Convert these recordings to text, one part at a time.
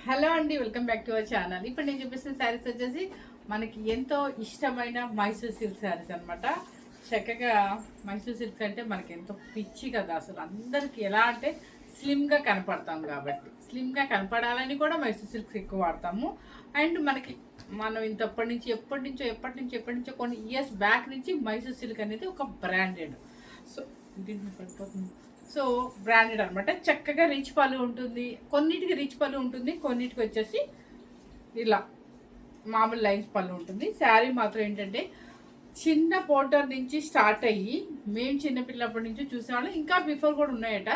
Hello అండి, welcome back to our channel. ఇప్పుడు నేను చూపిస్తున్న శారీస్ వచ్చేసి మనకి ఎంతో ఇష్టమైన మైసూర్ సిల్క్ శారీస్ అనమాట. చక్కగా మైసూర్ సిల్క్ అంటే మనకి ఎంతో పిచ్చి కదా, అసలు అందరికి ఎలా అంటే స్లిమ్గా కనపడతాం కాబట్టి స్లిమ్గా కనపడాలని కూడా మైసూర్ సిల్క్స్ ఎక్కువ వాడతాము. అండ్ మనకి మనం ఎప్పటి నుంచో కొన్ని ఇయర్స్ బ్యాక్ నుంచి మైసూర్ సిల్క్ అనేది ఒక బ్రాండెడ్. సో దీన్ని పడిపోతుంది. సో బ్రాండెడ్ అనమాట. చక్కగా రిచ్ పళ్ళు ఉంటుంది, కొన్నిటికి రిచ్ పళ్ళు ఉంటుంది, కొన్నిటికి వచ్చేసి ఇలా మామూలు లైన్స్ పళ్ళు ఉంటుంది. శారీ మాత్రం ఏంటంటే చిన్న బోర్డర్ నుంచి స్టార్ట్ అయ్యి మేము చిన్నపిల్లప్పటి నుంచి చూసేవాళ్ళం, ఇంకా బిఫోర్ కూడా ఉన్నాయట.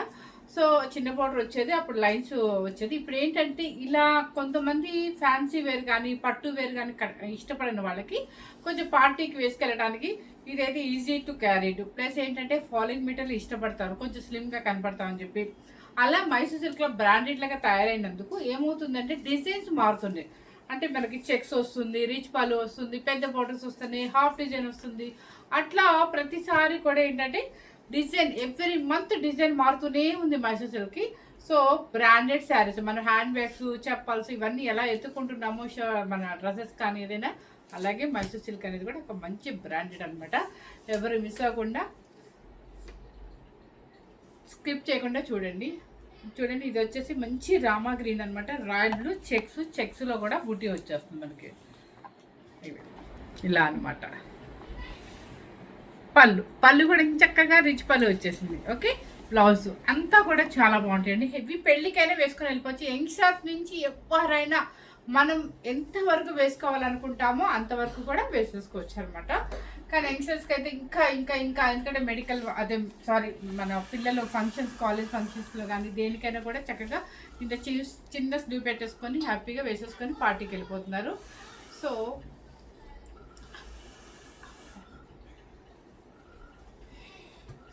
సో చిన్న బోర్డర్ వచ్చేది, అప్పుడు లైన్స్ వచ్చేది. ఇప్పుడు ఏంటంటే ఇలా కొంతమంది ఫ్యాన్సీ వేర్ కానీ పట్టు వేర్ కానీ ఇష్టపడిన వాళ్ళకి కొంచెం పార్టీకి వేసుకెళ్ళడానికి ఇదైతే easy to carry to, plus ఏంటంటే ఫాలింగ్ మెటీరియల్ ఇష్టపడతారు, కొంచెం స్లిమ్గా కనపడతామని చెప్పి. అలా మైసూర్ సిల్క్లో బ్రాండెడ్ లాగా తయారైనందుకు ఏమవుతుందంటే డిజైన్స్ మారుతున్నాయి. అంటే మనకి చెక్స్ వస్తుంది, రిచ్ పళ్ళు వస్తుంది, పెద్ద బోర్డర్స్ వస్తున్నాయి, హాఫ్ డిజైన్ వస్తుంది. అట్లా ప్రతిసారి కూడా ఏంటంటే డిజైన్ ఎవ్రీ మంత్ డిజైన్ మారుతూనే ఉంది మైసూర్ సిల్క్కి. సో బ్రాండెడ్ శారీస్, మన హ్యాండ్ బ్యాగ్స్, చెప్పల్స్ ఇవన్నీ ఎలా ఎత్తుకుంటున్నామో మన డ్రెస్సెస్ కానీ ఏదైనా, అలాగే మైసూర్ సిల్క్ అనేది కూడా ఒక మంచి బ్రాండెడ్ అనమాట. ఎవరు మిస్ అవ్వకుండా స్కిప్ చేయకుండా చూడండి. ఇది వచ్చేసి మంచి రామా గ్రీన్ అనమాట. రాయల్ బ్లూ చెక్స్లో కూడా బూటీ వచ్చేస్తుంది మనకి ఇలా అనమాట. పళ్ళు కూడా చక్కగా రిచ్ పళ్ళు వచ్చేసింది. ఓకే, బ్లౌజ్ అంతా కూడా చాలా బాగుంటాయండి. హెవీ పెళ్ళికైనా వేసుకొని వెళ్ళిపోవచ్చు. యంగ్స్టర్స్ నుంచి ఎవరైనా మనం ఎంతవరకు వేసుకోవాలనుకుంటామో అంతవరకు కూడా వేసేసుకోవచ్చు అనమాట. కానీ యంగ్స్టర్స్కి అయితే ఇంకా ఇంకా ఇంకా ఎందుకంటే మెడికల్ మన పిల్లలు ఫంక్షన్స్, కాలేజ్ ఫంక్షన్స్లో కానీ దేనికైనా కూడా చక్కగా ఇంత చిన్న స్లీవ్ పెట్టేసుకొని హ్యాపీగా వేసేసుకొని పార్టీకి వెళ్ళిపోతున్నారు. సో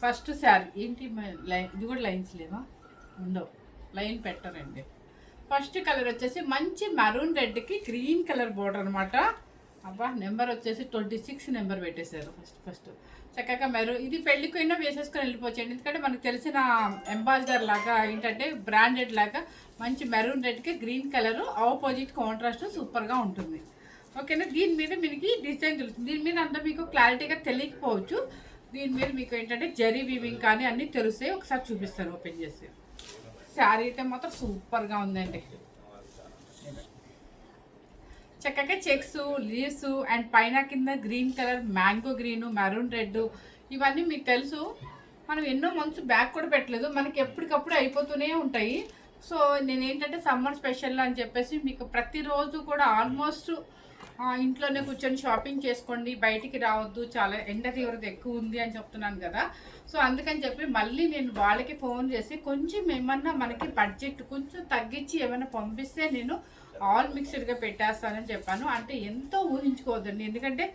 ఫస్ట్ శారీ ఏంటి, లైన్ ఇది కూడా లైన్స్ లేవా, ఉండవు, లైన్ పెట్టరండి. ఫస్ట్ కలర్ వచ్చేసి మంచి మెరూన్ రెడ్కి గ్రీన్ కలర్ బోర్డర్ అనమాట. అబ్బా, నెంబర్ వచ్చేసి 26 నెంబర్ పెట్టేశారు. ఫస్ట్ చక్కగా ఇది పెళ్ళికైనా వేసేసుకొని వెళ్ళిపోవచ్చండి. ఎందుకంటే మనకు తెలిసిన అంబాసిడర్ లాగా ఏంటంటే బ్రాండెడ్ లాగా మంచి మెరూన్ రెడ్కి గ్రీన్ కలర్ ఆపోజిట్ కాంట్రాస్ట్ సూపర్గా ఉంటుంది. ఓకేనా, దీని మీద మీకు డిజైన్ తెలుస్తుంది. దీని మీద అంతా మీకు క్లారిటీగా తెలియకపోవచ్చు. దీని మీద మీకు ఏంటంటే జరీ వీవింగ్ కానీ అన్నీ తెలుస్తాయి. ఒకసారి చూపిస్తాను ఓపెన్ చేసి. శారీ అయితే మాత్రం సూపర్గా ఉందండి. చక్కగా చెక్స్, లీవ్స్ అండ్ పైన కింద green colour, mango green, maroon red ఇవన్నీ మీకు తెలుసు. మనం ఎన్నో మంత్స్ బ్యాక్ కూడా పెట్టలేదు, మనకి ఎప్పటికప్పుడు అయిపోతూనే ఉంటాయి. సో నేను ఏంటంటే సమ్మర్ స్పెషల్ అని చెప్పేసి మీకు ప్రతిరోజు కూడా ఆల్మోస్ట్ ఇంట్లోనే కూర్చొని షాపింగ్ చేసుకోండి, బయటికి రావద్దు, చాలా ఎండ తీవ్రత ఎక్కువ ఉంది అని చెప్తున్నాను కదా. సో అందుకని చెప్పి మళ్ళీ నేను వాళ్ళకి ఫోన్ చేసి కొంచెం ఏమన్నా మనకి బడ్జెట్ కొంచెం తగ్గించి ఏమైనా పంపిస్తే నేను ఆల్ మిక్స్డ్గా పెట్టేస్తానని చెప్పాను. అంటే ఎంతో ఊహించుకోవద్దండి, ఎందుకంటే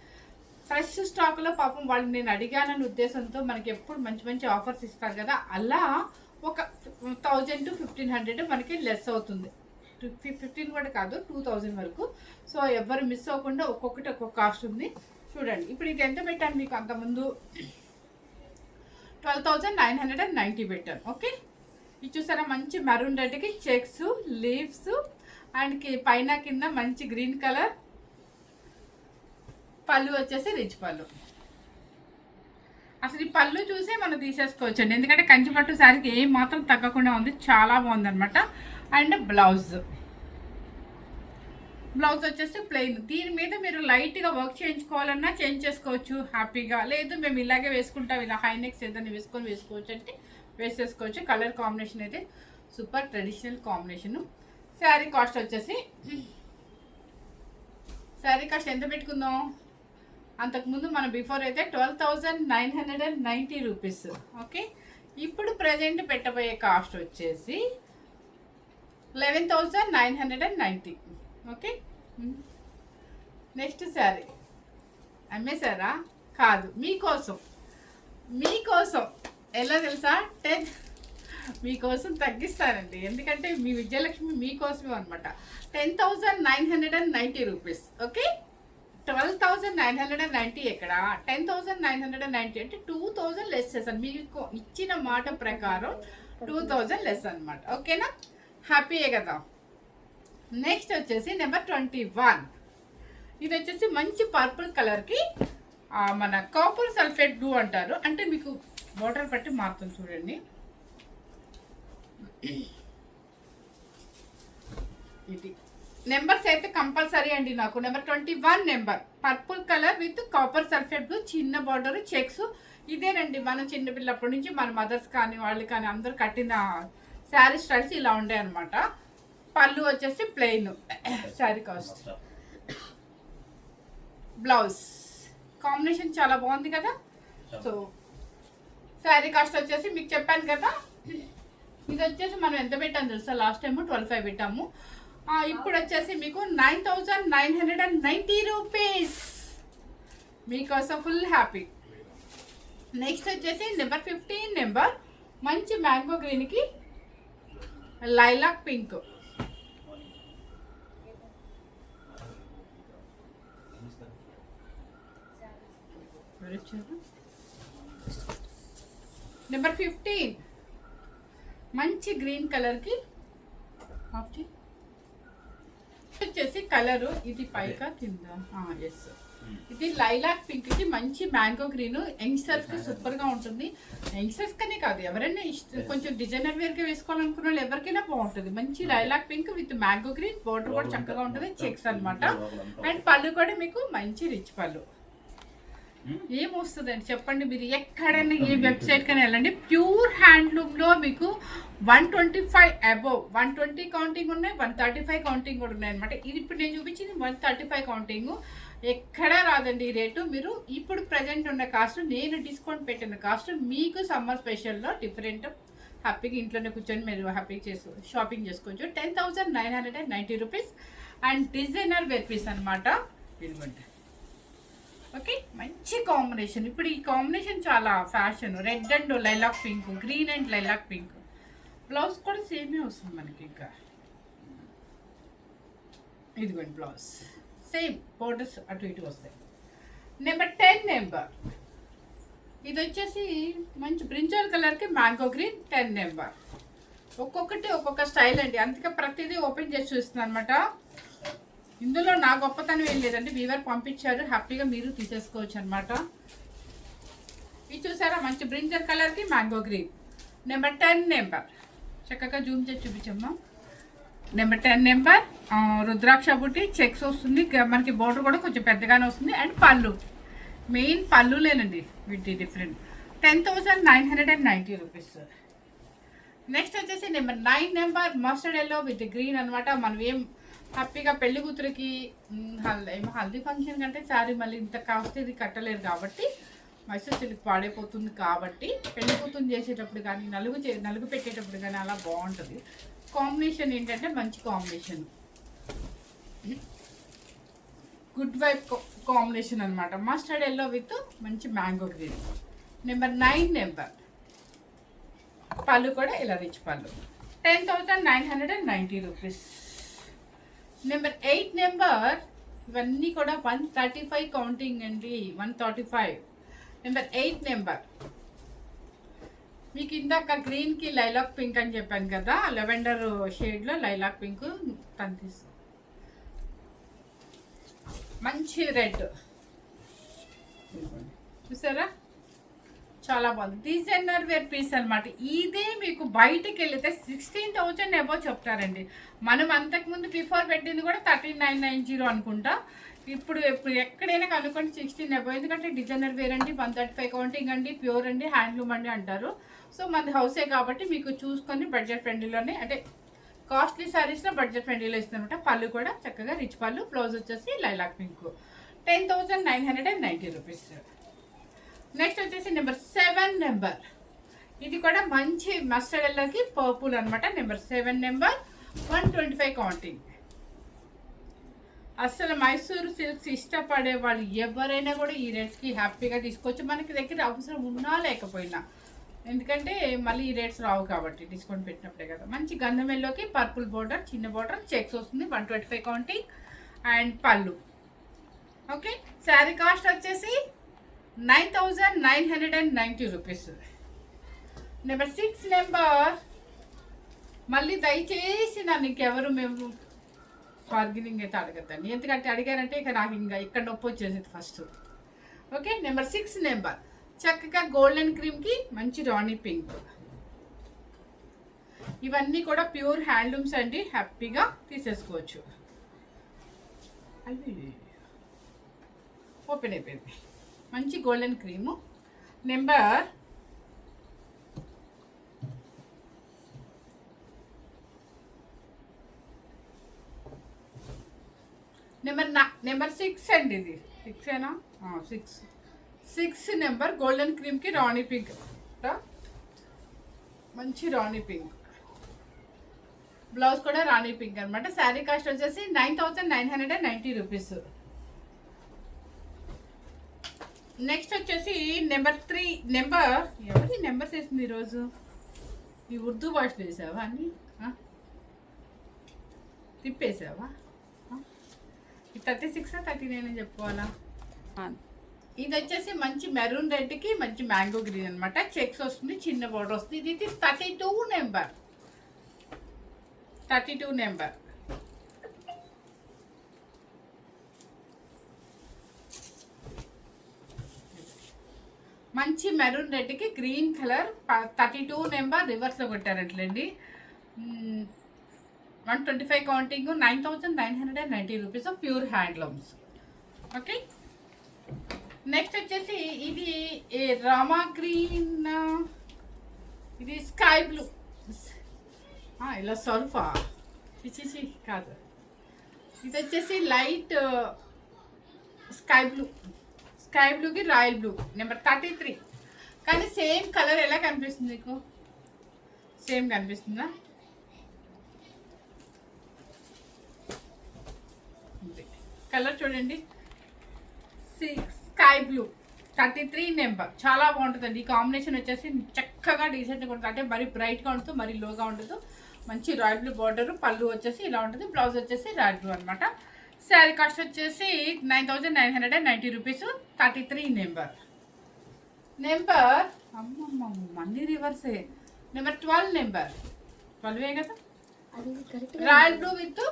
ఫ్రెష్ స్టాక్లో పాపం వాళ్ళు నేను అడిగానని ఉద్దేశంతో మనకి ఎప్పుడు మంచి మంచి ఆఫర్స్ ఇస్తారు కదా, అలా ఒక 1000 to 1500 మనకి లెస్ అవుతుంది. 15 కూడా కాదు, 2000 వరకు. సో ఎవరు మిస్ అవ్వకుండా ఒక్కొక్కటి ఒక్కొక్క కాస్ట్ ఉంది. చూడండి, ఇప్పుడు ఇది ఎంత పెట్టాను మీకు అంతకుముందు 12,990 పెట్టాను. ఓకే, ఇది చూసారా మంచి మెరూన్ రెడ్కి చెక్స్, లీవ్స్ అండ్ పైన కింద మంచి గ్రీన్ కలర్, పళ్ళు వచ్చేసి రిచ్ పళ్ళు. అసలు ఈ పళ్ళు చూసే మనం తీసేసుకోవచ్చు అండి, ఎందుకంటే కంచిపట్టు శారీకి ఏం మాత్రం తగ్గకుండా ఉంది, చాలా బాగుంది అనమాట. అండ్ బ్లౌజ్ వచ్చేసి ప్లెయిన్. దీని మీద మీరు లైట్గా వర్క్ చేయించుకోవాలన్నా చేంజ్ చేసుకోవచ్చు హ్యాపీగా. లేదు మేము ఇలాగే వేసుకుంటాం, ఇలా హైనెక్స్ ఏదైనా వేసుకోవచ్చు అంటే వేసేసుకోవచ్చు. కలర్ కాంబినేషన్ అయితే super traditional combination. Sari cost ఎంత పెట్టుకుందాం, అంతకుముందు మనం బిఫోర్ అయితే 12,990 రూపీస్. ఓకే, ఇప్పుడు ప్రజెంట్ పెట్టబోయే కాస్ట్ వచ్చేసి 11,990. ఓకే, నెక్స్ట్ శారీ అమ్మేశారా? కాదు, మీకోసం ఎలా తెలుసా, మీకోసం తగ్గిస్తానండి, ఎందుకంటే మీ విజయలక్ష్మి మీకోసమే అనమాట. 10,990 రూపీస్. ఓకే, 12,990 ఎక్కడ, 10,990 అంటే 2,000 లెస్ చేస్తాను. మీకు ఇచ్చిన మాట ప్రకారం 2,000 లెస్ అనమాట. ఓకేనా, హ్యాపీయే కదా. నెక్స్ట్ వచ్చేసి నెంబర్ 21. ఇది వచ్చేసి మంచి పర్పుల్ కలర్కి మన కాపర్ సల్ఫేట్ బ్లూ అంటారు, అంటే మీకు వాటర్ పట్టి మారుతుంది చూడండి. ఇది నెంబర్స్ అయితే కంపల్సరీ అండి నాకు. Number 21 number purple colour with copper sulphate blue, చిన్న బార్డర్ చెక్స్. ఇదేనండి మనం చిన్నపిల్లప్పటి నుంచి మన మదర్స్ కానీ వాళ్ళు కానీ అందరు కట్టిన శారీ స్టైల్స్ ఇలా ఉండే అనమాట. పళ్ళు వచ్చేసి plain, sari cost. Blouse combination చాలా బాగుంది కదా. సో శారీ కాస్ట్ వచ్చేసి మీకు చెప్పాను కదా, ఇది వచ్చేసి మనం ఎంత పెట్టాము తెలుసా, లాస్ట్ టైం 12,500 పెట్టాము. ఇప్పుడు వచ్చేసి మీకు 9,990 రూపీస్ మీకోసం, ఫుల్ హ్యాపీ. నెక్స్ట్ వచ్చేసి నెంబర్ 15 నెంబర్ మంచి మ్యాంగో గ్రీన్కి లైలాక్ పింక్. నెంబర్ 15 మంచి గ్రీన్ కలర్కి వచ్చేసి కలరు ఇది పైకా కింద, ఎస్, ఇది లైలాక్ పింక్ కి మంచి మ్యాంగో గ్రీన్. యంగ్స్టర్స్ కి సూపర్ గా ఉంటుంది. యంగ్స్టర్స్ కనే కాదు, ఎవరైనా కొంచెం డిజైనర్ వేర్ గా వేసుకోవాలనుకున్న వాళ్ళు ఎవరికైనా బాగుంటుంది. మంచి lilac pink with mango green, border కూడా చక్కగా ఉంటుంది, చెక్స్ అనమాట. అండ్ పళ్ళు కూడా మీకు మంచి రిచ్ పళ్ళు. ఏమొస్తుందండి చెప్పండి, మీరు ఎక్కడైనా ఏ వెబ్సైట్ కైనా వెళ్ళండి, ప్యూర్ హ్యాండ్లూమ్లో మీకు 125 అబోవ్, 120 కౌంటింగ్ ఉన్నాయి, 135 కౌంటింగ్ కూడా ఉన్నాయి అనమాట. ఇది ఇప్పుడు నేను చూపించింది 135 కౌంటింగ్. ఎక్కడా రాదండి ఈ రేటు. మీరు ఇప్పుడు ప్రజెంట్ ఉన్న కాస్ట్, నేను డిస్కౌంట్ పెట్టిన కాస్ట్, మీకు సమ్మర్ స్పెషల్లో డిఫరెంట్ హ్యాపీగా ఇంట్లోనే కూర్చొని మీరు హ్యాపీగా షాపింగ్ చేసుకోవచ్చు. 10,990 rupees. And designer wear piece అనమాట. ఇదిగోండి, ఓకే, మంచి కాంబినేషన్. ఇప్పుడు ఈ కాంబినేషన్ చాలా fashion, red and lilac pink, green and lilac pink. Blouse కూడా సేమే వస్తుంది మనకి. ఇంకా ఇదిగోండి బ్లౌజ్ సేమ్, బోర్డర్స్ అటు ఇటు వస్తాయి. నెంబర్ 10 నెంబర్ ఇది వచ్చేసి మంచి బ్రింజల్ కలర్కి మ్యాంగో గ్రీన్. 10 నెంబర్ ఒక్కొక్కటి ఒక్కొక్క స్టైల్ అండి, అందుకే ప్రతిదీ ఓపెన్ చేసి చూస్తున్నాను అనమాట. ఇందులో నా గొప్పతనం ఏం లేదండి, వీవర్ పంపించారు, హ్యాపీగా మీరు తీసేసుకోవచ్చు అనమాట. ఇది చూసారా, మంచి బ్రింజర్ కలర్కి మ్యాంగో గ్రీన్. నెంబర్ 10 నెంబర్ చక్కగా జూమ్ చేసి చూపించమ్మా. నెంబర్ 10 నెంబర్ రుద్రాక్ష బుట్టి, చెక్స్ వస్తుంది మనకి, బోర్డర్ కూడా కొంచెం పెద్దగానే వస్తుంది. అండ్ పళ్ళు, మెయిన్ పళ్ళులేనండి వీటి డిఫరెంట్. 10,990 రూపీస్. నెక్స్ట్ వచ్చేసి number 9 number mustard yellow with green అనమాట. మనం ఏం హ్యాపీగా పెళ్లి కూతురికి హల్దీ ఫంక్షన్ కంటే శారీ మళ్ళీ ఇంత కాస్ట్ ఇది కట్టలేరు కాబట్టి, మైసూర్ సిల్క్ పాడైపోతుంది కాబట్టి, పెళ్లి కూతురు చేసేటప్పుడు కానీ నలుగు పెట్టేటప్పుడు కానీ అలా బాగుంటుంది. కాంబినేషన్ ఏంటంటే మంచి కాంబినేషన్, గుడ్ వైబ్ కాంబినేషన్ అనమాట. మస్టర్డ్ ఎల్లో విత్ మంచి మ్యాంగో గ్రీన్. నెంబర్ 9 నెంబర్ పళ్ళు కూడా ఇలా రిచ్ పళ్ళు. 10,990 రూపీస్. నెంబర్ 8 నెంబర్ ఇవన్నీ కూడా 135 కౌంటింగ్ అండి, 135. నెంబర్ 8 నెంబర్ మీకు ఇందాక గ్రీన్కి లైలాక్ పింక్ అని చెప్పాను కదా, లెవెండర్ షేడ్లో లైలాక్ పింక్ కనిపిస్తుంది. మంచి రెడ్ చూసారా, చాలా బాగుంది. డిజైనర్ వేర్ పీస్ అనమాట. ఇదే మీకు బయటికి వెళితే 16,000 అబో చెప్తారండి. మనం అంతకుముందు బిఫోర్ పెట్టింది కూడా 13,990 అనుకుంటా. ఇప్పుడు ఎక్కడైనా కనుక్కోండి 16 అబో, ఎందుకంటే డిజైనర్ వేర్ అండి, 135 కౌంటింగ్ అండి, ప్యూర్ అండి, హ్యాండ్లూమ్ అండి అంటారు. సో మనది హౌసే కాబట్టి మీకు చూసుకొని బడ్జెట్ ఫ్రెండ్లీలోనే, అంటే కాస్ట్లీ శారీస్లో బడ్జెట్ ఫ్రెండ్లీలో ఇస్తుందన్నమాట. పళ్ళు కూడా చక్కగా రిచ్ పళ్ళు, బ్లౌజ్ వచ్చేసి లైలాక్ పింక్. 10,990 రూపీస్. నెక్స్ట్ వచ్చేసి నెంబర్ 7 నెంబర్ ఇది కూడా మంచి మస్టర్డ్ ఎల్లోకి పర్పుల్ అనమాట. Number 7 number 125 counting. అసలు మైసూర్ సిల్క్స్ ఇష్టపడే వాళ్ళు ఎవరైనా కూడా ఈ రేట్స్కి హ్యాపీగా తీసుకోవచ్చు, మనకి దగ్గర అవసరం ఉన్నా లేకపోయినా. ఎందుకంటే మళ్ళీ ఈ రేట్స్ రావు కాబట్టి డిస్కౌంట్ పెట్టినప్పుడే కదా. మంచి గంధం ఎల్లోకి పర్పుల్ బోర్డర్, చిన్న బోర్డర్, చెక్స్ వస్తుంది, 125 కౌంటింగ్ అండ్ పళ్ళు. ఓకే, శారీ కాస్ట్ వచ్చేసి 9,990 రూపీస్. నెంబర్ 6 నెంబర్ మళ్ళీ దయచేసి నన్ను ఇంకెవరు మేము బార్గెనింగ్ అయితే అడగద్దండి, ఎందుకంటే అడిగారంటే ఇక నాకు ఇంకా ఇక్కడ నొప్పి వచ్చేసింది ఫస్ట్. ఓకే, నెంబర్ 6 నెంబర్ చక్కగా గోల్డెన్ క్రీమ్కి మంచి రాణి పింక్. ఇవన్నీ కూడా ప్యూర్ హ్యాండ్లూమ్స్ అండి, హ్యాపీగా తీసేసుకోవచ్చు. అది ఓపెన్ అయిపోయింది. మంచి గోల్డెన్ క్రీము. నెంబర్ నెంబర్ 6 అండి, ఇది 6ఏనా? 6 నెంబర్ గోల్డెన్ క్రీమ్కి రాణి పింక్, మంచి రాణి పింక్. బ్లౌజ్ కూడా రాణి పింక్ అనమాట. శారీ కాస్ట్ వచ్చేసి 9,990 రూపీస్. నెక్స్ట్ వచ్చేసి నెంబర్ 3 నెంబర్. ఎవరి నెంబర్స్ వేసింది ఈరోజు? ఈ ఉర్దూ భాషలో వేసావా అన్ని? తిప్పేసావా? 36 39 అని చెప్పుకోవాలా? ఇది వచ్చేసి మంచి మెరూన్ రెడ్కి మంచి మ్యాంగో గ్రీన్ అనమాట. చెక్స్ వస్తుంది, చిన్న బోర్డర్ వస్తుంది. ఇది 32 నెంబర్. 32 నెంబర్. మంచి మెరూన్ రెడ్కి గ్రీన్ కలర్ 32 నెంబర్ రివర్స్లో కొట్టారట్లండి. 125 counting, 9,990 rupees pure handlooms. Okay, next వచ్చేసి ఇది రామా గ్రీన్, ఇది స్కై బ్లూ. ఇలా సల్ఫా చిచి కాదు, ఇది వచ్చేసి లైట్ స్కై బ్లూకి రాయల్ బ్లూ నెంబర్ 33. కానీ సేమ్ కలర్ ఎలా కనిపిస్తుంది మీకు? సేమ్ కనిపిస్తుందా? కలర్ చూడండి, స్కై బ్లూ 33 నెంబర్. చాలా బాగుంటుందండి. ఈ కాంబినేషన్ వచ్చేసి చక్కగా డీసెంట్గా ఉంటుంది, అంటే మరీ బ్రైట్గా ఉంటుంది, మరీ లోగా ఉండదు. మంచి రాయల్ బ్లూ బార్డర్, పళ్ళు వచ్చేసి ఇలా ఉంటుంది, బ్లౌజ్ వచ్చేసి రాయల్ బ్లూ అనమాట. శారీ కాస్ట్ వచ్చేసి 9,990 రూపీస్. 33 నెంబర్. అమ్మమ్మ మళ్ళీ రివర్సే. Number 12 number. 12 కదా? రాయల్ బ్లూ విత్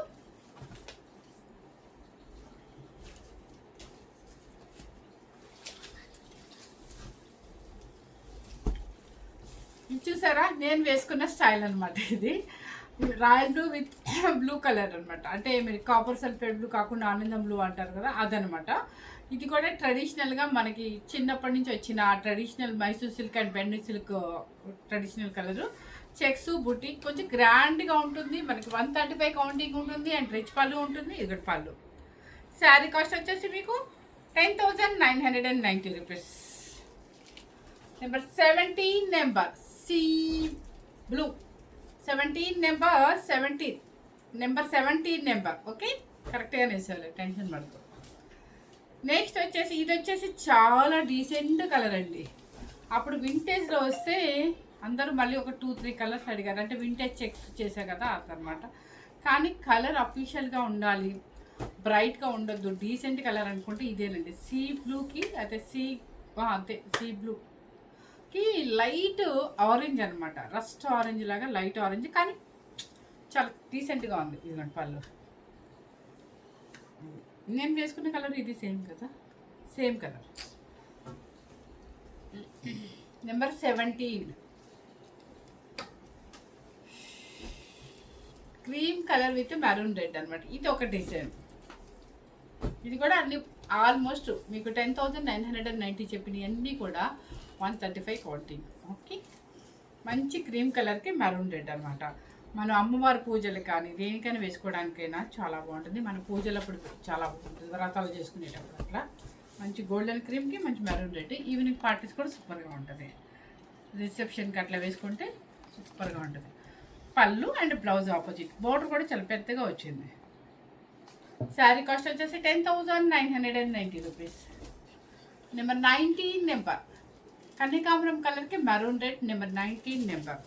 చూసారా, నేను వేసుకున్న స్టైల్ అనమాట. ఇది royal blue with blue colour అనమాట. అంటే మీరు కాపర్ సల్ఫేట్ బ్లూ కాకుండా ఆనందం బ్లూ అంటారు కదా, అదనమాట. ఇది కూడా ట్రెడిషనల్గా మనకి చిన్నప్పటి నుంచి వచ్చిన traditional Mysore silk and bend silk traditional colour. Checks బుట్టి కొంచెం గ్రాండ్గా ఉంటుంది. మనకి 135 కౌంటింగ్ ఉంటుంది అండ్ రిచ్ పళ్ళు ఉంటుంది. ఇది పళ్ళు. శారీ కాస్ట్ వచ్చేసి మీకు 10,990 rupees. Number 17 number sea blue. 17 number. Okay, కరెక్ట్గా వేసేయాలి, టెన్షన్ పడుతుంది. నెక్స్ట్ వచ్చేసి ఇది వచ్చేసి చాలా డీసెంట్ కలర్ అండి. అప్పుడు వింటేజ్లో వస్తే అందరూ మళ్ళీ ఒక 2-3 కలర్స్ అడిగారు, అంటే వింటేజ్ చెక్స్ చేసా కదా అదనమాట. కానీ కలర్ అఫీషియల్గా ఉండాలి, బ్రైట్గా ఉండొద్దు, డీసెంట్ కలర్ అనుకుంటే ఇదేనండి. సీ బ్లూకి అయితే అంతే సీ బ్లూకి లైట్ ఆరెంజ్ అనమాట, రస్ట్ ఆరెంజ్ లాగా లైట్ ఆరెంజ్, కానీ చాలా డీసెంట్గా ఉంది. ఇదిగోండి పళ్ళు. నేను వేసుకున్న కలర్ ఇది సేమ్ కదా, same colour. Number 17 cream colour with maroon red అనమాట. ఇది ఒక డిజైన్. ఇది కూడా అన్ని ఆల్మోస్ట్ మీకు 10,990 చెప్పినవి అన్నీ కూడా 135 కౌంటింగ్. ఓకే, మంచి క్రీమ్ కలర్కి మెరూన్ రెడ్ అనమాట. మనం అమ్మవారి పూజలు కానీ దేనికైనా వేసుకోవడానికైనా చాలా బాగుంటుంది. మన పూజలప్పుడు చాలా బాగుంటుంది, వ్రతాలు చేసుకునేటప్పుడు అట్లా. మంచి గోల్డెన్ క్రీమ్కి మంచి మెరూన్ రెడ్. ఈవినింగ్ పార్టీస్ కూడా సూపర్గా ఉంటుంది, రిసెప్షన్కి అట్లా వేసుకుంటే సూపర్గా ఉంటుంది. పళ్ళు అండ్ బ్లౌజ్ ఆపోజిట్, బోర్డర్ కూడా చాలా పెద్దగా వచ్చింది. శారీ కాస్ట్ వచ్చేసి 10,990 రూపీస్. నెంబర్ 19 నెంబర్ కన్నికాంబరం కలర్కి మెరూన్ రెడ్. Number 19 number.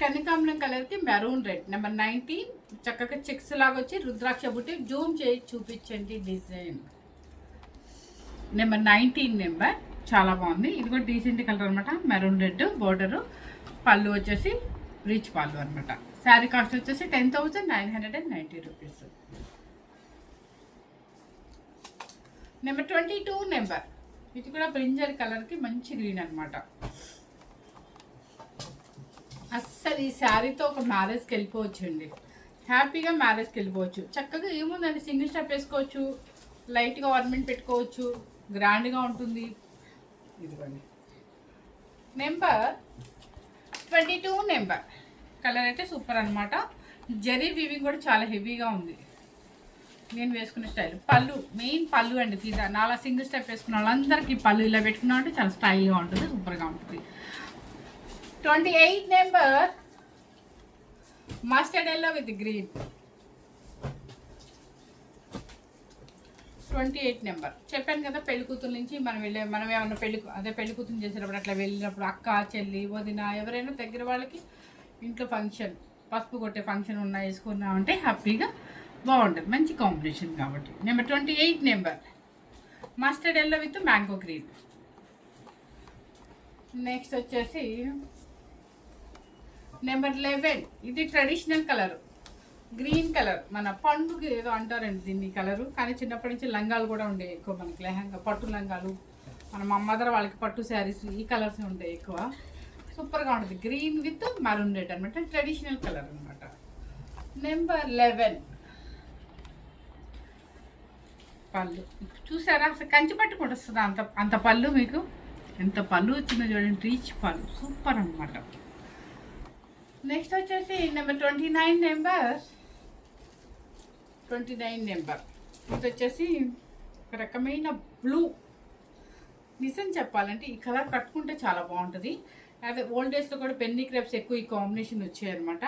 కనకాంబరం కలర్కి మెరూన్ రెడ్. నెంబర్ 19. చక్కగా చెక్స్ లాగా వచ్చి రుద్రాక్ష బుట్టి. జూమ్ చేసి చూపించండి డిజైన్. నెంబర్ 19 నెంబర్ చాలా బాగుంది. ఇది కూడా డీసెంట్ కలర్ అనమాట. మెరూన్ రెడ్ బోర్డరు, పళ్ళు వచ్చేసి రిచ్ పళ్ళు అనమాట. శారీ కాస్ట్ వచ్చేసి 10,990 రూపీస్. నెంబర్ 22 నెంబర్, ఇది కూడా బ్రింజల్ కలర్కి మంచి గ్రీన్ అనమాట. అస్సలు ఈ శారీతో ఒక మ్యారేజ్కి వెళ్ళిపోవచ్చు అండి, హ్యాపీగా మ్యారేజ్కి వెళ్ళిపోవచ్చు. చక్కగా ఏముందండి, సింగిల్ స్టెప్ వేసుకోవచ్చు, లైట్గా ఆర్నమెంట్ పెట్టుకోవచ్చు, గ్రాండ్గా ఉంటుంది. ఇదిగోండి నెంబర్ 22 నెంబర్. కలర్ అయితే సూపర్ అనమాట. జరీ వీవింగ్ కూడా చాలా హెవీగా ఉంది. నేను వేసుకునే స్టైల్ పళ్ళు, మెయిన్ పళ్ళు అండి. ఫీజా నాలా సింగిల్ స్టెప్ వేసుకున్న వాళ్ళందరికీ పళ్ళు ఇలా పెట్టుకున్నాం అంటే చాలా స్టైల్గా ఉంటుంది, సూపర్గా ఉంటుంది. 28 number mustard yellow with green. 28 number చెప్పాను కదా, పెళ్లి కూతురు నుంచి మనం ఏమన్నా పెళ్లి కూతురు చేసేటప్పుడు అట్లా వెళ్ళినప్పుడు అక్క చెల్లి వదిన ఎవరైనా దగ్గర వాళ్ళకి ఇంట్లో ఫంక్షన్, పసుపు కొట్టే ఫంక్షన్ ఉన్నా వేసుకున్నామంటే హ్యాపీగా బాగుంటుంది, మంచి కాంబినేషన్ కాబట్టి. Number 28 number mustard yellow with mango green. Next వచ్చేసి నెంబర్ 11, ఇది ట్రెడిషనల్ కలర్, గ్రీన్ కలర్. మన పండుగ ఏదో అంటారండి దీన్ని కలరు, కానీ చిన్నప్పటి నుంచి లంగాలు కూడా ఉండే ఎక్కువ మనకి, లెహంగా పట్టు లంగాలు, మన మదర్ వాళ్ళకి పట్టు శారీస్ ఈ కలర్స్ ఉంటాయి ఎక్కువ. సూపర్గా ఉంటుంది, గ్రీన్ విత్ మరూన్ రెడ్ అనమాట, ట్రెడిషనల్ కలర్ అనమాట. నెంబర్ 11 పళ్ళు చూసారా, అసలు కంచి పట్టుకుంటూ వస్తుంది అంత పళ్ళు. మీకు ఎంత పళ్ళు వచ్చిందో చూడండి, రీచ్ పళ్ళు, సూపర్ అనమాట. నెక్స్ట్ వచ్చేసి నెంబర్ 29 నెంబర్. 29 నెంబర్ ఇది వచ్చేసి ఒక రకమైన బ్లూ. నిజం చెప్పాలంటే ఈ కలర్ కట్టుకుంటే చాలా బాగుంటుంది. అదే ఓల్డ్ డేస్లో కూడా పెన్నీ క్రేప్స్ ఎక్కువ ఈ కాంబినేషన్ వచ్చాయన్నమాట.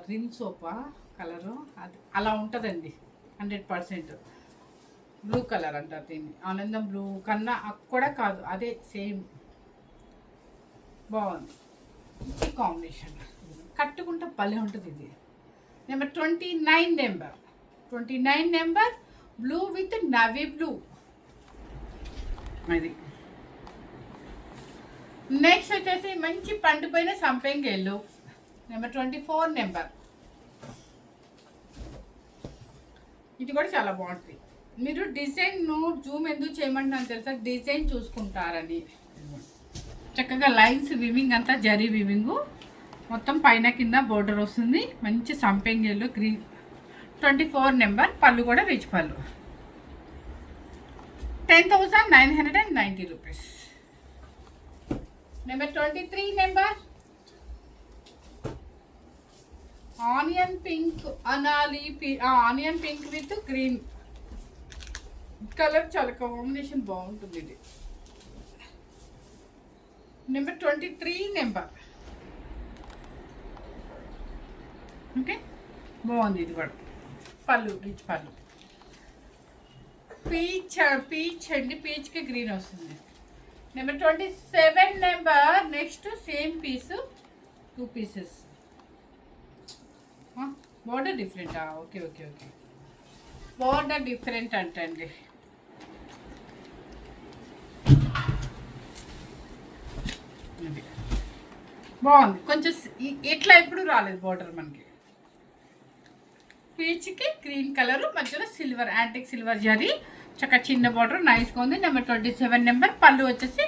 రిన్ సోపా కలరు అది అలా ఉంటుందండి, 100% బ్లూ కలర్ అంటారు దీన్ని. ఆనందం బ్లూ కన్నా కూడా కాదు, అదే సేమ్, బాగుంది, మంచి కాంబినేషన్, కట్టుకుంటే భలే ఉంటుంది ఇది. Number 29 number. 29 number blue with navy blue అది. నెక్స్ట్ వచ్చేసి మంచి పండిపోయిన సంపెంగ ఎల్లో. నెంబర్ 24 నెంబర్, ఇది కూడా చాలా బాగుంటుంది. మీరు డిజైన్ జూమ్ ఎందుకు చేయమంటున్నాను తెలుసా, డిజైన్ చూసుకుంటారని. చక్కగా లైన్స్ వివింగ్ అంతా జరీ వివింగు, మొత్తం పైన కింద బోర్డర్ వస్తుంది, మంచి సంపెంగెల్లో గ్రీన్. 24 నెంబర్ పళ్ళు కూడా రిచ్ పళ్ళు. 10,990 rupees. Number 23 number onion pink అనాలి, onion pink with green colour, చాలా కాంబినేషన్ బాగుంటుంది ఇది. నెంబర్ 23 నెంబర్, ఓకే బాగుంది ఇది కూడా, పళ్ళు రిచ్ పళ్ళు. పీచ్ అండి, పీచ్కి గ్రీన్ వస్తుంది. Number 27 number. Next same piece 2 pieces, border డిఫరెంటా? Okay okay okay, border different అంటండి. బాగుంది, కొంచెం ఎట్లా ఎప్పుడు రాలేదు బోర్డర్ మనకి. పీచ్కి గ్రీన్ కలర్, మధ్యలో సిల్వర్, యాంటిక్ సిల్వర్ జరీ, చక్కగా చిన్న బోర్డర్, నైస్గా ఉంది. నెంబర్ 27 నెంబర్ పళ్ళు వచ్చేసి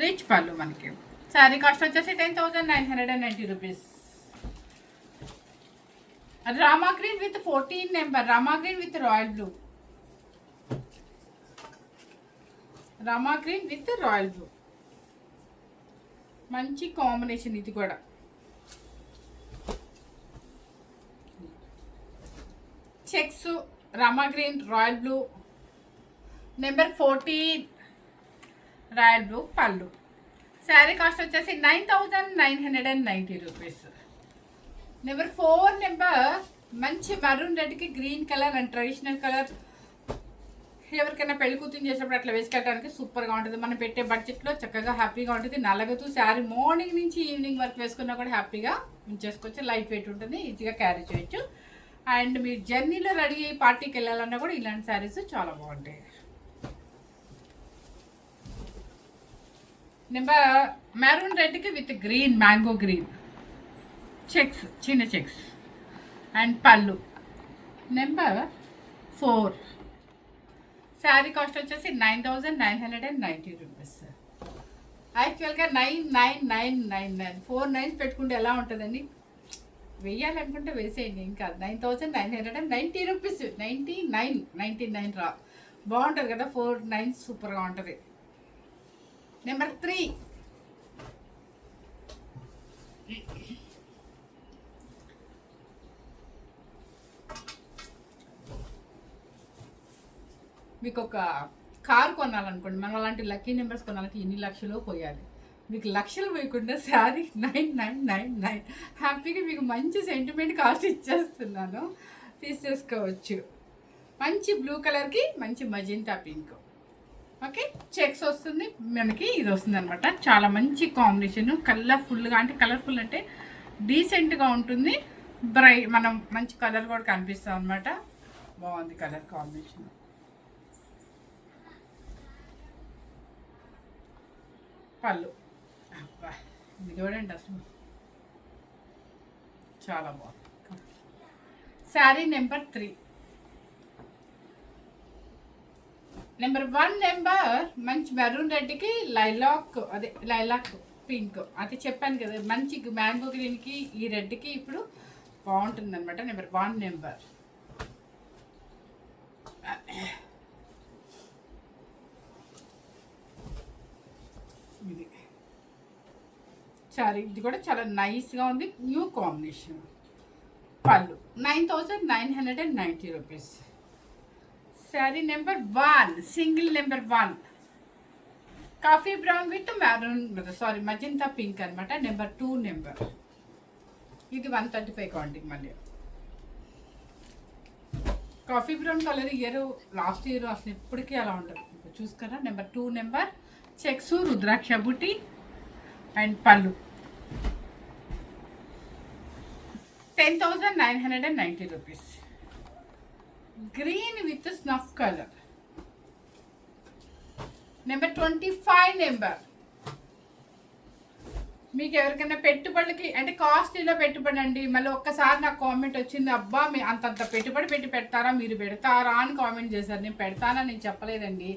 రిచ్ పళ్ళు మనకి. శారీ కాస్ట్ వచ్చేసి 10,990 rupees. Rama green with 14 number, Rama green with royal blue. Rama green with royal blue, మంచి కాంబినేషన్ ఇది కూడా. Checks, Rama green, royal blue. Number 14 royal blue పళ్ళు. శారీ కాస్ట్ వచ్చేసి 9,990 రూపీస్. నెంబర్ 4 నెంబర్ మంచి మరూన్ రెడ్కి green colour and traditional colour. ఎవరికైనా పెళ్లి కూతురు చేసినప్పుడు అట్లా వేసుకెళ్ళడానికి సూపర్గా ఉంటుంది. మనం పెట్టే బడ్జెట్లో చక్కగా హ్యాపీగా ఉంటుంది. నలగదు శారీ, మార్నింగ్ నుంచి ఈవినింగ్ వరకు వేసుకున్నా కూడా హ్యాపీగా ఉంచేసుకోవచ్చు. లైట్ వెయిట్ ఉంటుంది, ఈజీగా క్యారీ చేయొచ్చు. అండ్ మీరు జర్నీలో రెడీ అయ్యి పార్టీకి వెళ్ళాలన్నా కూడా ఇలాంటి శారీస్ చాలా బాగుంటాయి. నెంబర్ మెరూన్ రెడ్కి with green mango green checks, చిన్న చెక్స్ అండ్ పళ్ళు. నెంబర్ 4. శారీ కాస్ట్ వచ్చేసి 9,990 రూపీస్. యాక్చువల్గా 9,999 4 9 పెట్టుకుంటే ఎలా ఉంటుందండి? వేయాలనుకుంటే వేసేయండి, ఇంకా 9,990 రూపీస్. 99 రా, బాగుంటుంది కదా, 4 9 సూపర్గా ఉంటుంది. నెంబర్ 3. మీకు ఒక కారు కొనాలనుకోండి, మనం అలాంటి లక్కీ నెంబర్స్ కొనాలంటే ఎన్ని లక్షలు పోయాలి. మీకు లక్షలు పోయకుండా శారీ 9,999 హ్యాపీగా మీకు మంచి సెంటిమెంట్ కాస్ట్ ఇచ్చేస్తున్నాను, తీసేసుకోవచ్చు. మంచి బ్లూ కలర్కి మంచి మజంతా పింక్. ఓకే, చెక్స్ వస్తుంది మనకి, ఇది వస్తుంది అనమాట. చాలా మంచి కాంబినేషన్, కలర్ఫుల్గా, అంటే కలర్ఫుల్ అంటే డీసెంట్గా ఉంటుంది. మనం మంచి కలర్ కూడా కనిపిస్తాం అనమాట. బాగుంది కలర్ కాంబినేషన్. పళ్ళు అబ్బా, ఇది చూడండి అసలు చాలా బాగుంది. శారీ నెంబర్ 3. నెంబర్ 1 నెంబర్ మంచి మెరూన్ రెడ్కి లైలాక్ పింక్ అది చెప్పాను కదా, మంచి మ్యాంగో గ్రీన్కి ఈ రెడ్కి ఇప్పుడు బాగుంటుంది అనమాట. Number 1 number. ఇది సారీ, ఇది కూడా చాలా నైస్గా ఉంది, న్యూ కాంబినేషన్. పళ్ళు 9,990 rupees. Sari number 1, single number 1 coffee brown with maroon magenta pink అనమాట. Number 2 number. ఇది 135 కౌంటింగ్. మళ్ళీ coffee brown colour last year అసలు ఎప్పటికీ అలా ఉంటుంది, చూసుకురా. Number 2 number. చెక్స్ రుద్రాక్ష బుట్టి అండ్ పళ్ళు 10,990 rupees. Green with snuff colour. Number 25 number. మీకు ఎవరికైనా పెట్టుబడికి అంటే కాస్ట్లీలో పెట్టుబడి అండి, మళ్ళీ ఒక్కసారి నాకు కామెంట్ వచ్చింది, అబ్బా మీ అంతంత పెట్టుబడి పెట్టి పెడతారా, మీరు పెడతారా అని కామెంట్ చేశారు. నేను పెడతానా నేను చెప్పలేదండి.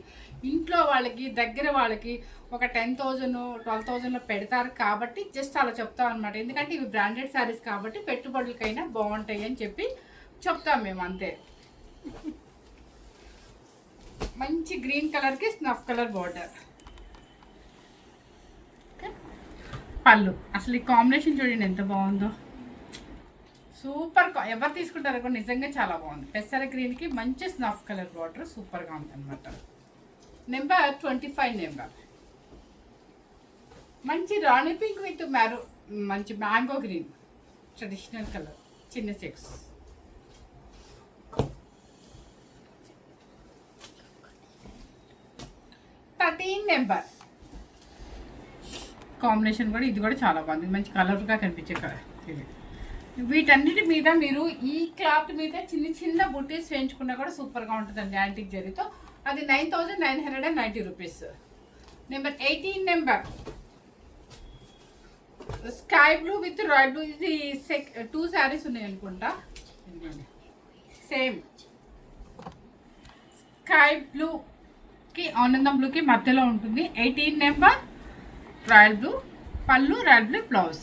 ఇంట్లో వాళ్ళకి దగ్గర వాళ్ళకి ఒక 10,000 12,000లో పెడతారు కాబట్టి జస్ట్ అలా చెప్తాం అనమాట. ఎందుకంటే ఇవి బ్రాండెడ్ శారీస్ కాబట్టి పెట్టుబడులకైనా బాగుంటాయి అని చెప్పి చెప్తాం మేము, అంతే. మంచి గ్రీన్ కలర్కి స్నఫ్ కలర్ బార్డర్. పళ్ళు అసలు ఈ కాంబినేషన్ చూడండి ఎంత బాగుందో, సూపర్. ఎవరు తీసుకుంటారో కూడా నిజంగా చాలా బాగుంది. పెసర గ్రీన్కి మంచి స్నఫ్ కలర్ బార్డర్ సూపర్గా ఉంది అనమాట. Number 25 number. మంచి రాణి పింక్ విత్ మంచి మ్యాంగో గ్రీన్ ట్రెడిషనల్ కలర్, చిన్న చెక్స్. నెంబర్ కాంబినేషన్ కూడా ఇది కూడా చాలా బాగుంది, మంచి కలర్గా కనిపించే కలర్. వీటన్నిటి మీద మీరు ఈ క్లాత్ మీద చిన్న చిన్న బుట్టీస్ వేయించుకున్నా కూడా సూపర్గా ఉంటుందండి యాంటిక్ జరీతో. అది 9,990 rupees. Number 18 number. Sky blue with royal blue. ఇది 2 శారీస్ ఉన్నాయి అనుకుంటా, సేమ్ స్కై బ్లూకి ఆనందం బ్లూకి మధ్యలో ఉంటుంది. 18 నెంబర్ రాయల్ బ్లూ పళ్ళు, royal blue blouse.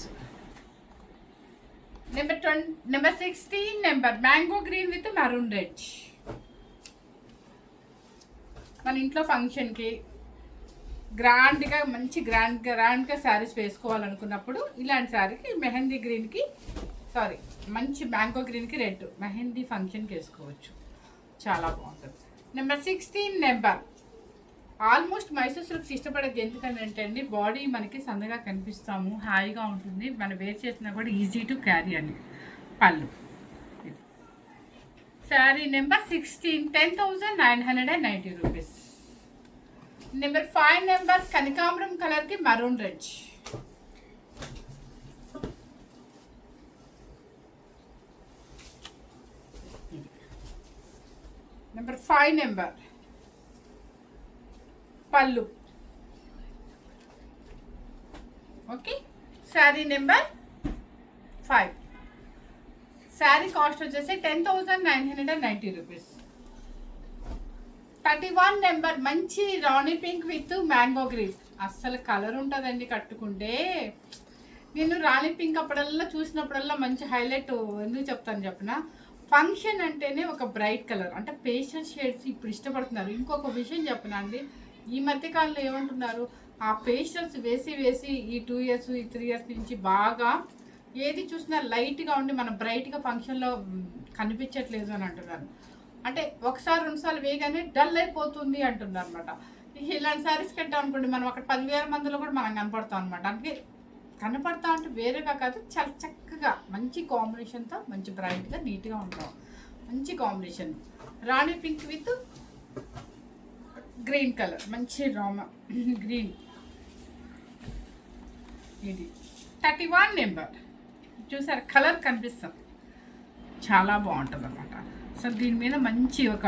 Number 16 number mango green with maroon red. మన ఇంట్లో ఫంక్షన్కి గ్రాండ్గా మంచి గ్రాండ్గా శారీస్ వేసుకోవాలనుకున్నప్పుడు ఇలాంటి శారీకి మెహందీ గ్రీన్కి మంచి మ్యాంగో గ్రీన్కి రెడ్ మెహందీ ఫంక్షన్కి వేసుకోవచ్చు, చాలా బాగుంటుంది. Number 16 number. Almost Mysore silks ఇష్టపడేది ఎందుకంటే అండి, బాడీ మనకి సన్నగా కనిపిస్తాము, హాయిగా ఉంటుంది, మనం వేర్ చేసినా కూడా ఈజీ టు క్యారీ అని. పళ్ళు sari number 16, 10,990 rupees. Number 5 number కనకాంబరం కలర్కి మరూన్ రెడ్. నెంబర్ 5 నెంబర్ పళ్ళు okay. Sari number 5. Sari cost వచ్చేసి 10,990 రూపీస్. 31 నెంబర్ మంచి రాణి పింక్ విత్ మ్యాంగో గ్రీన్. అస్సలు కలర్ ఉంటుందండి కట్టుకుంటే. నేను రాణి పింక్ అప్పుడల్లా చూసినప్పుడల్లా మంచి హైలైట్ ఎందుకు చెప్తాను చెప్పిన, ఫంక్షన్ అంటేనే ఒక బ్రైట్ కలర్ అంటే పేస్టల్ షేడ్స్ ఇప్పుడు ఇష్టపడుతున్నారు. ఇంకొక విషయం చెప్పనా అండి, ఈ మధ్యకాలంలో ఏమంటున్నారు, ఆ పేస్టల్స్ వేసి వేసి ఈ 2 ఇయర్స్ ఈ 3 ఇయర్స్ నుంచి బాగా ఏది చూసినా లైట్గా ఉండి మనం బ్రైట్గా ఫంక్షన్లో కనిపించట్లేదు అని అంటున్నారు. అంటే ఒకసారి 2 సార్లు వేయగానే డల్ అయిపోతుంది అంటున్నారు అనమాట. ఇలాంటి శారీస్ కట్టాం అనుకోండి, మనం అక్కడ 10,000 మందిలో కూడా మనం కనపడతాం అనమాట. అందుకే కనపడతా అంటే వేరేగా కాదు, చాలా చక్కగా మంచి కాంబినేషన్తో మంచి బ్రైట్గా నీట్గా ఉంటాం. మంచి combination Rani pink with green colour, మంచి రామ గ్రీన్. ఇది 31 నెంబర్. చూసారు కలర్ కనిపిస్తుంది, చాలా బాగుంటుంది అనమాట. సో దీని మీద మంచి ఒక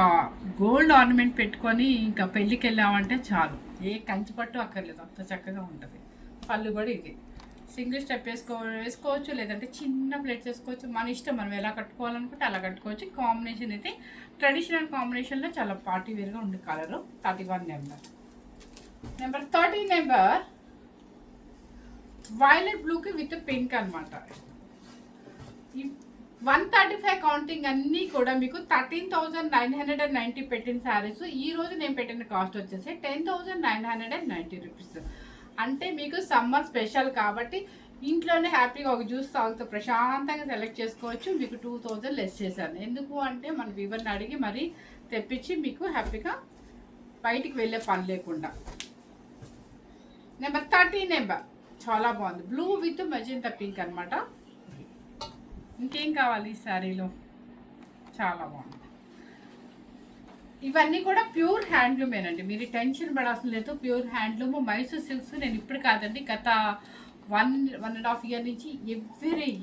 గోల్డ్ ఆర్నమెంట్ పెట్టుకొని ఇంకా పెళ్ళికి వెళ్ళామంటే చాలు, ఏ కంచి పట్టు అక్కర్లేదు, అంత చక్కగా ఉంటుంది. పళ్ళు కూడా ఇది సింగిల్ స్టెప్ వేసుకోవచ్చు, లేదంటే చిన్న ప్లేట్స్ వేసుకోవచ్చు, మన ఇష్టం. మనం ఎలా కట్టుకోవాలనుకుంటే అలా కట్టుకోవచ్చు. కాంబినేషన్ అయితే ట్రెడిషనల్ కాంబినేషన్లో చాలా పార్టీ వేర్గా ఉండే colour. 31 number. Number 30 number violet బ్లూకి విత్ పింక్ అనమాట. 135 కౌంటింగ్ అన్నీ కూడా మీకు 13,990 పెట్టిన శారీస్. ఈరోజు నేను పెట్టిన కాస్ట్ వచ్చేసి 10,990 రూపీస్. అంటే మీకు సమ్మర్ స్పెషల్ కాబట్టి ఇంట్లోనే హ్యాపీగా ఒక జ్యూస్ తాగుతూ ప్రశాంతంగా సెలెక్ట్ చేసుకోవచ్చు. మీకు 2,000 లెస్ చేశాను. ఎందుకు అంటే మన వివరణ అడిగి మరీ తెప్పించి మీకు హ్యాపీగా బయటికి వెళ్ళే పని లేకుండా. నెంబర్ 30 నెంబర్ చాలా బాగుంది, బ్లూ విత్ మెజెంటా పింక్ అనమాట. ఇంకేం కావాలి ఈ శారీలో, చాలా బాగుంది. ఇవన్నీ కూడా ప్యూర్ హ్యాండ్లూమేనండి, మీరు టెన్షన్ పడాల్సిన లేదు. Pure handloom Mysore silks. నేను ఇప్పుడు కాదండి, గత 1.5 ఇయర్ నుంచి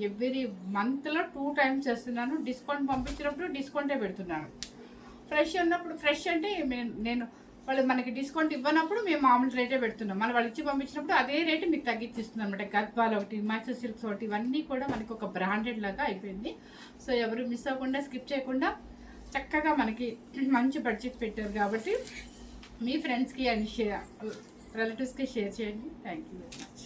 ఎవ్రీ మంత్లో 2 టైమ్స్ చేస్తున్నాను. డిస్కౌంట్ పంపించినప్పుడు డిస్కౌంటే పెడుతున్నాను. ఫ్రెష్ ఉన్నప్పుడు, ఫ్రెష్ అంటే నేను వాళ్ళు మనకి డిస్కౌంట్ ఇవ్వనప్పుడు మేము మామూలు రేటే పెడుతున్నాం. మనం వాళ్ళు ఇచ్చి పంపించినప్పుడు అదే రేటు మీకు తగ్గించిస్తున్నాం అనమాట. గద్వాల్ ఒకటి, మైసూర్ సిల్క్స్ ఒకటి, ఇవన్నీ కూడా మనకి ఒక బ్రాండెడ్ లాగా అయిపోయింది. సో ఎవరు మిస్ అవ్వకుండా, స్కిప్ చేయకుండా చక్కగా మనకి మంచి బడ్జెట్ పెట్టారు కాబట్టి మీ ఫ్రెండ్స్కి అండ్ రిలేటివ్స్కి షేర్ చేయండి. Thank you very much.